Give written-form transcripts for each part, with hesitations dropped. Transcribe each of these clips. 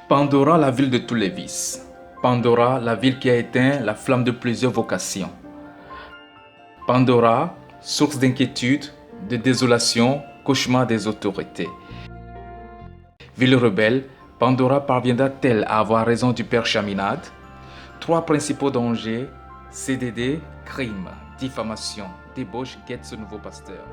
Pandora, la ville de tous les vices. Pandora, la ville qui a éteint la flamme de plusieurs vocations. Pandora, source d'inquiétude, de désolation, cauchemar des autorités. Ville rebelle, Pandora parviendra-t-elle à avoir raison du père Chaminade? Trois principaux dangers, CDD, crime, diffamation, débauche guettent ce nouveau pasteur.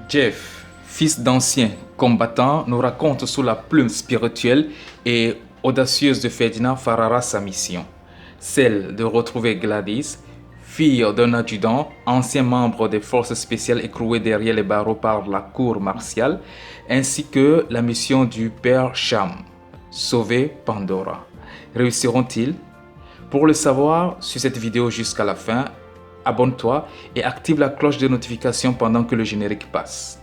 Jeff, fils d'ancien combattant, nous raconte sous la plume spirituelle et audacieuse de Ferdinand Farara sa mission, celle de retrouver Gladys, fille d'un adjudant, ancien membre des forces spéciales écroué derrière les barreaux par la cour martiale, ainsi que la mission du père Cham, sauver Pandora. Réussiront-ils? Pour le savoir, suis cette vidéo jusqu'à la fin, abonne-toi et active la cloche de notification pendant que le générique passe.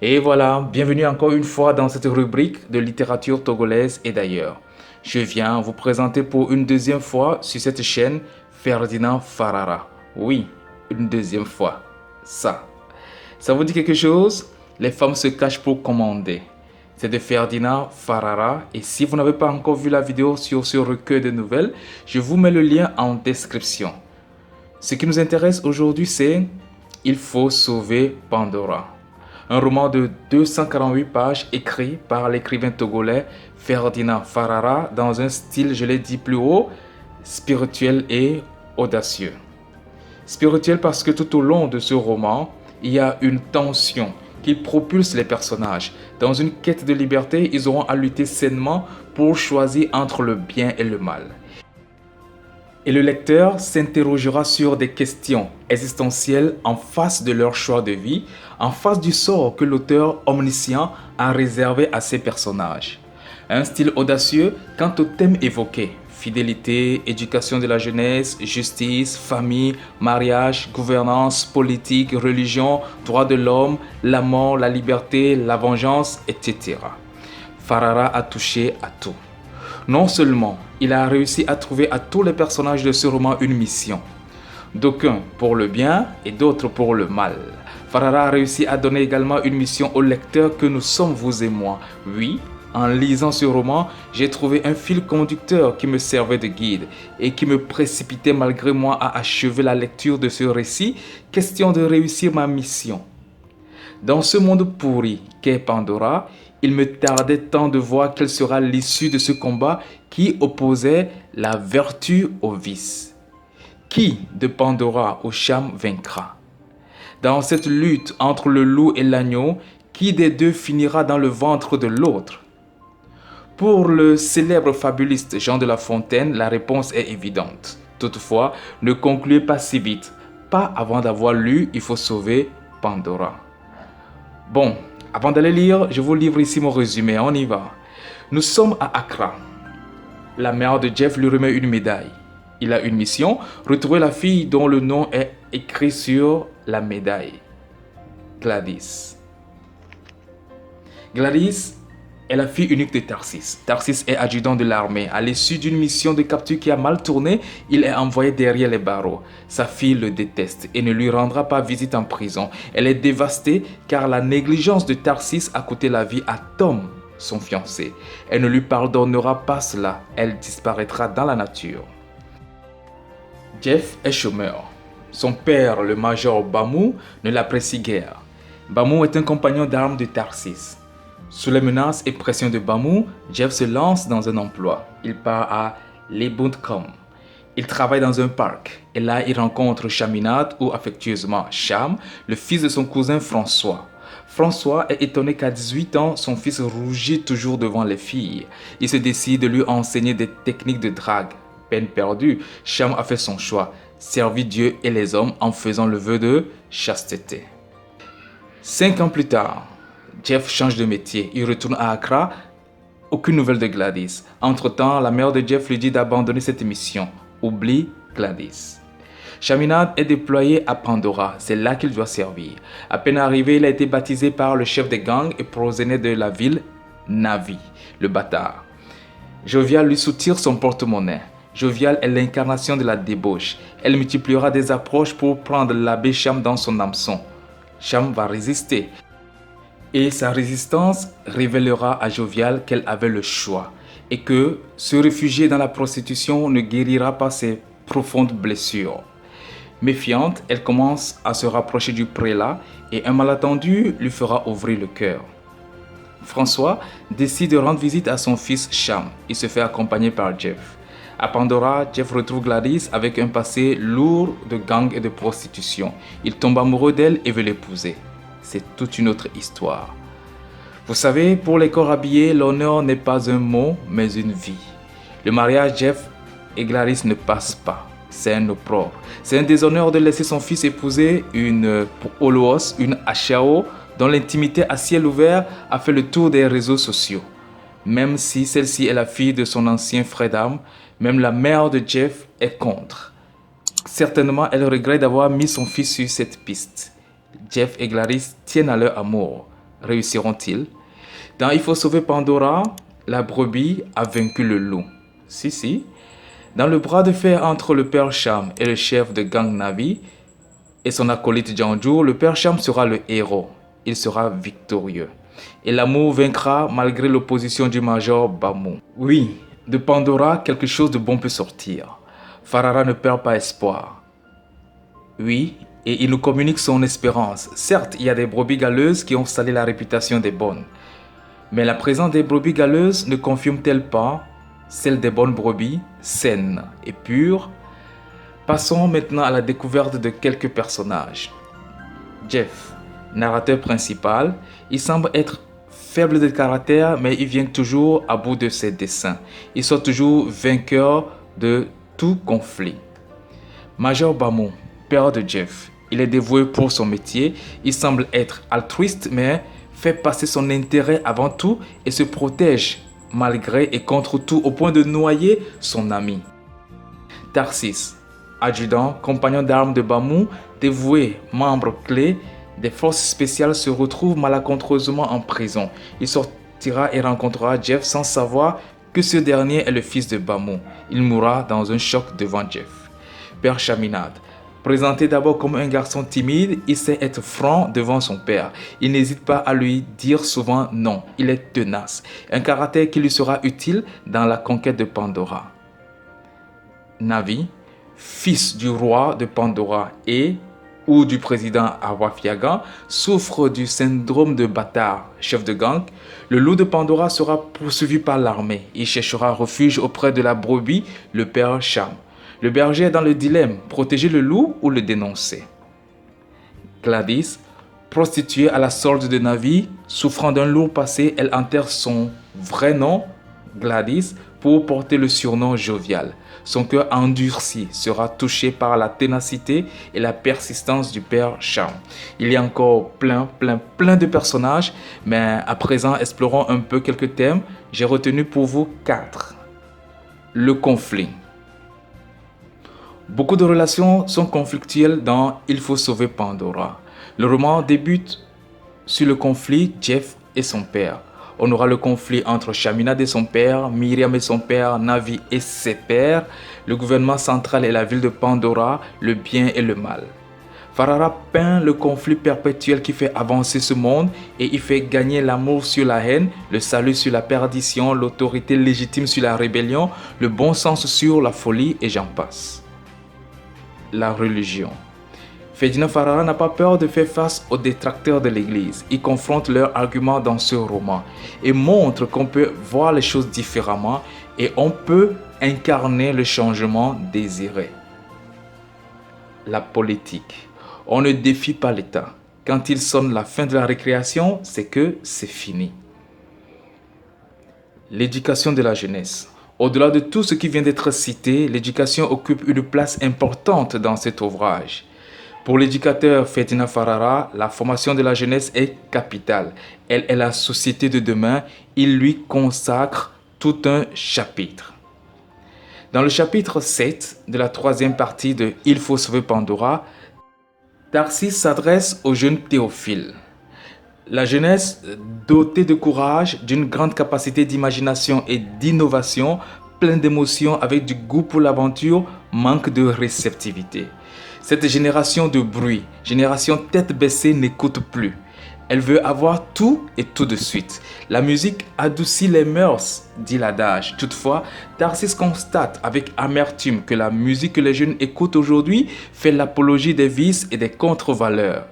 Et voilà, bienvenue encore une fois dans cette rubrique de littérature togolaise et d'ailleurs. Je viens vous présenter pour une deuxième fois sur cette chaîne Ferdinand Farara. Oui, une deuxième fois. Ça vous dit quelque chose? Les femmes se cachent pour commander. C'est de Ferdinand Farara et si vous n'avez pas encore vu la vidéo sur ce recueil de nouvelles, je vous mets le lien en description. Ce qui nous intéresse aujourd'hui, c'est Il faut sauver Pandora. Un roman de 248 pages écrit par l'écrivain togolais Ferdinand Farara dans un style, je l'ai dit plus haut, spirituel et audacieux. Spirituel parce que tout au long de ce roman, il y a une tension qui propulse les personnages. Dans une quête de liberté, ils auront à lutter sainement pour choisir entre le bien et le mal. Et le lecteur s'interrogera sur des questions existentielles en face de leur choix de vie, en face du sort que l'auteur omniscient a réservé à ses personnages. Un style audacieux quant au thème évoqué: fidélité, éducation de la jeunesse, justice, famille, mariage, gouvernance, politique, religion, droits de l'homme, la mort, la liberté, la vengeance, etc. Farara a touché à tout. Non seulement il a réussi à trouver à tous les personnages de ce roman une mission, d'aucuns pour le bien et d'autres pour le mal. Farara a réussi à donner également une mission au lecteur que nous sommes vous et moi. Oui, en lisant ce roman, j'ai trouvé un fil conducteur qui me servait de guide et qui me précipitait malgré moi à achever la lecture de ce récit, question de réussir ma mission. Dans ce monde pourri qu'est Pandora, il me tardait tant de voir quelle sera l'issue de ce combat qui opposait la vertu au vice. Qui de Pandora au Cham vaincra? Dans cette lutte entre le loup et l'agneau, qui des deux finira dans le ventre de l'autre? Pour le célèbre fabuliste Jean de La Fontaine, la réponse est évidente. Toutefois, ne concluez pas si vite. Pas avant d'avoir lu Il faut sauver Pandora. Bon, avant d'aller lire, je vous livre ici mon résumé, on y va. Nous sommes à Accra. La mère de Jeff lui remet une médaille. Il a une mission, retrouver la fille dont le nom est écrit sur la médaille. Gladys. Gladys est la fille unique de Tarsis. Tarsis est adjudant de l'armée. À l'issue d'une mission de capture qui a mal tourné, il est envoyé derrière les barreaux. Sa fille le déteste et ne lui rendra pas visite en prison. Elle est dévastée car la négligence de Tarsis a coûté la vie à Tom, son fiancé. Elle ne lui pardonnera pas cela. Elle disparaîtra dans la nature. Jeff est chômeur. Son père, le major Bamou, ne l'apprécie guère. Bamou est un compagnon d'armes de Tarsis. Sous les menaces et pressions de Bamou, Jeff se lance dans un emploi. Il part à Lebundkom. Il travaille dans un parc et là il rencontre Chaminade ou affectueusement Cham, le fils de son cousin François. François est étonné qu'à 18 ans, son fils rougit toujours devant les filles. Il se décide de lui enseigner des techniques de drague. Peine perdue, Cham a fait son choix, servir Dieu et les hommes en faisant le vœu de chasteté. 5 ans plus tard, Jeff change de métier, il retourne à Accra, aucune nouvelle de Gladys. Entre-temps, la mère de Jeff lui dit d'abandonner cette mission, oublie Gladys. Chaminade est déployé à Pandora, c'est là qu'il doit servir. À peine arrivé, il a été baptisé par le chef des gangs et prosélyte de la ville, Navi, le bâtard. Jovial lui soutire son porte-monnaie. Jovial est l'incarnation de la débauche. Elle multipliera des approches pour prendre l'abbé Cham dans son hameçon. Cham va résister. Et sa résistance révélera à Jovial qu'elle avait le choix et que se réfugier dans la prostitution ne guérira pas ses profondes blessures. Méfiante, elle commence à se rapprocher du prélat et un malentendu lui fera ouvrir le cœur. François décide de rendre visite à son fils Cham. Il se fait accompagner par Jeff. À Pandora, Jeff retrouve Gladys avec un passé lourd de gang et de prostitution. Il tombe amoureux d'elle et veut l'épouser. C'est toute une autre histoire. Vous savez, pour les corps habillés, l'honneur n'est pas un mot, mais une vie. Le mariage Jeff et Gladys ne passe pas. C'est un opprobre. C'est un déshonneur de laisser son fils épouser une Oloos, une Achao, dont l'intimité à ciel ouvert a fait le tour des réseaux sociaux. Même si celle-ci est la fille de son ancien frère d'armes, même la mère de Jeff est contre. Certainement, elle regrette d'avoir mis son fils sur cette piste. Jeff et Gladys tiennent à leur amour. Réussiront-ils? Dans Il faut sauver Pandora, la brebis a vaincu le loup. Si. Dans le bras de fer entre le père Cham et le chef de gang Navi et son acolyte Janjour, le père Cham sera le héros. Il sera victorieux. Et l'amour vaincra malgré l'opposition du major Bamou. Oui, de Pandora, quelque chose de bon peut sortir. Farara ne perd pas espoir. Oui, et il nous communique son espérance. Certes, il y a des brebis galeuses qui ont salé la réputation des bonnes. Mais la présence des brebis galeuses ne confirme-t-elle pas celle des bonnes brebis, saines et pures? Passons maintenant à la découverte de quelques personnages. Jeff, narrateur principal, il semble être faible de caractère, mais il vient toujours à bout de ses desseins. Il sort toujours vainqueur de tout conflit. Major Bamou, père de Jeff, il est dévoué pour son métier. Il semble être altruiste, mais fait passer son intérêt avant tout et se protège malgré et contre tout au point de noyer son ami. Tarsis, adjudant, compagnon d'armes de Bamou, dévoué, membre clé des forces spéciales, se retrouve malencontreusement en prison. Il sortira et rencontrera Jeff sans savoir que ce dernier est le fils de Bamou. Il mourra dans un choc devant Jeff. Père Chaminade, présenté d'abord comme un garçon timide, il sait être franc devant son père. Il n'hésite pas à lui dire souvent non. Il est tenace. Un caractère qui lui sera utile dans la conquête de Pandora. Navi, fils du roi de Pandora ou du président Awafiaga, souffre du syndrome de bâtard, chef de gang. Le loup de Pandora sera poursuivi par l'armée. Il cherchera refuge auprès de la brebis, le père Cham. Le berger est dans le dilemme, protéger le loup ou le dénoncer. Gladys, prostituée à la solde de Navi, souffrant d'un lourd passé, elle enterre son vrai nom, Gladys, pour porter le surnom Jovial. Son cœur endurci sera touché par la ténacité et la persistance du père Cham. Il y a encore plein de personnages, mais à présent explorons un peu quelques thèmes. J'ai retenu pour vous 4. Le conflit. Beaucoup de relations sont conflictuelles dans Il faut sauver Pandora. Le roman débute sur le conflit Jeff et son père. On aura le conflit entre Chaminade et son père, Myriam et son père, Navi et ses pères, le gouvernement central et la ville de Pandora, le bien et le mal. Farara peint le conflit perpétuel qui fait avancer ce monde et il fait gagner l'amour sur la haine, le salut sur la perdition, l'autorité légitime sur la rébellion, le bon sens sur la folie et j'en passe. La religion. Ferdinand Farara n'a pas peur de faire face aux détracteurs de l'Église. Il confronte leurs arguments dans ce roman et montre qu'on peut voir les choses différemment et on peut incarner le changement désiré. La politique. On ne défie pas l'État. Quand il sonne la fin de la récréation, c'est que c'est fini. L'éducation de la jeunesse. Au-delà de tout ce qui vient d'être cité, l'éducation occupe une place importante dans cet ouvrage. Pour l'éducateur Ferdinand Farara, la formation de la jeunesse est capitale. Elle est la société de demain. Il lui consacre tout un chapitre. Dans le chapitre 7 de la troisième partie de Il faut sauver Pandora, Tarsis s'adresse au jeune Théophile. La jeunesse dotée de courage, d'une grande capacité d'imagination et d'innovation, pleine d'émotions avec du goût pour l'aventure, manque de réceptivité. Cette génération de bruit, génération tête baissée, n'écoute plus. Elle veut avoir tout et tout de suite. La musique adoucit les mœurs, dit l'adage. Toutefois, Tarsis constate avec amertume que la musique que les jeunes écoutent aujourd'hui fait l'apologie des vices et des contre-valeurs.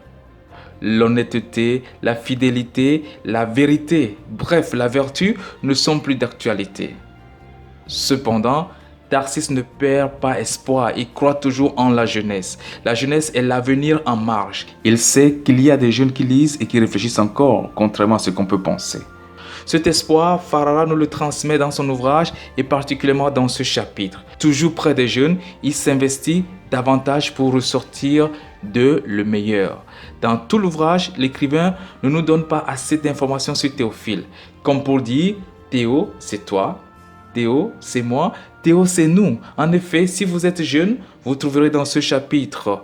L'honnêteté, la fidélité, la vérité, bref, la vertu ne sont plus d'actualité. Cependant, Tarsis ne perd pas espoir, il croit toujours en la jeunesse. La jeunesse est l'avenir en marche. Il sait qu'il y a des jeunes qui lisent et qui réfléchissent encore, contrairement à ce qu'on peut penser. Cet espoir, Farara nous le transmet dans son ouvrage et particulièrement dans ce chapitre. Toujours près des jeunes, il s'investit davantage pour ressortir de le meilleur. Dans tout l'ouvrage, l'écrivain ne nous donne pas assez d'informations sur Théophile. Comme pour dire, Théo, c'est toi. Théo, c'est moi. Théo, c'est nous. En effet, si vous êtes jeune, vous trouverez dans ce chapitre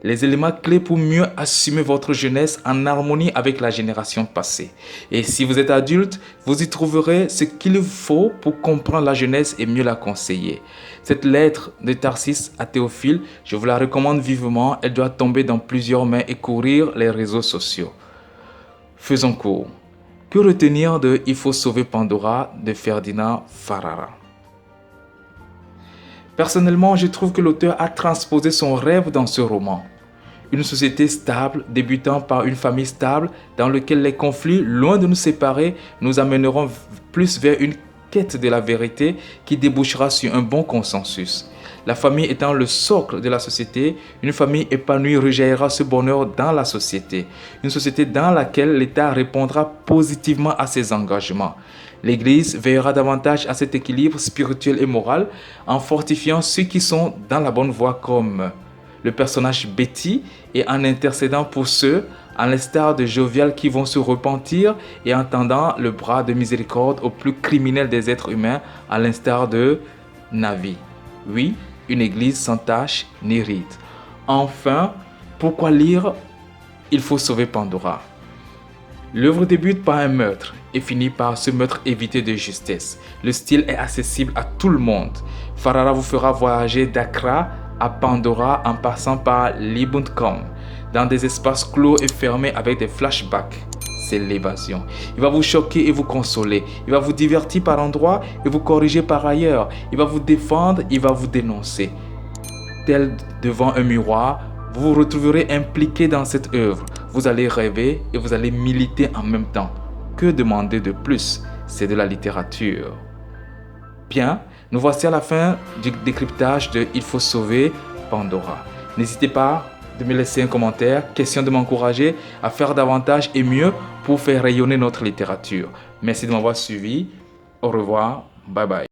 les éléments clés pour mieux assumer votre jeunesse en harmonie avec la génération passée. Et si vous êtes adulte, vous y trouverez ce qu'il faut pour comprendre la jeunesse et mieux la conseiller. Cette lettre de Tarsis à Théophile, je vous la recommande vivement. Elle doit tomber dans plusieurs mains et courir les réseaux sociaux. Faisons court. Que retenir de Il faut sauver Pandora de Ferdinand Farara? Personnellement, je trouve que l'auteur a transposé son rêve dans ce roman. Une société stable, débutant par une famille stable, dans laquelle les conflits, loin de nous séparer, nous amèneront plus vers une quête de la vérité qui débouchera sur un bon consensus. La famille étant le socle de la société, une famille épanouie rejaillira ce bonheur dans la société. Une société dans laquelle l'État répondra positivement à ses engagements. L'Église veillera davantage à cet équilibre spirituel et moral en fortifiant ceux qui sont dans la bonne voie comme le personnage Betty et en intercédant pour ceux, à l'instar de Jovial, qui vont se repentir et en tendant le bras de miséricorde aux plus criminels des êtres humains, à l'instar de Navi. Oui, une église sans tache ni ride. Enfin, pourquoi lire Il faut sauver Pandora? L'œuvre débute par un meurtre et finit par ce meurtre évité de justesse. Le style est accessible à tout le monde. Farara vous fera voyager d'Accra à Pandora en passant par Libunkom, dans des espaces clos et fermés avec des flashbacks. C'est l'évasion. Il va vous choquer et vous consoler. Il va vous divertir par endroits et vous corriger par ailleurs. Il va vous défendre, il va vous dénoncer. Tel devant un miroir, vous vous retrouverez impliqué dans cette œuvre. Vous allez rêver et vous allez militer en même temps. Que demander de plus? C'est de la littérature. Bien, nous voici à la fin du décryptage de Il faut sauver Pandora. N'hésitez pas de me laisser un commentaire, question de m'encourager à faire davantage et mieux pour faire rayonner notre littérature. Merci de m'avoir suivi. Au revoir. Bye bye.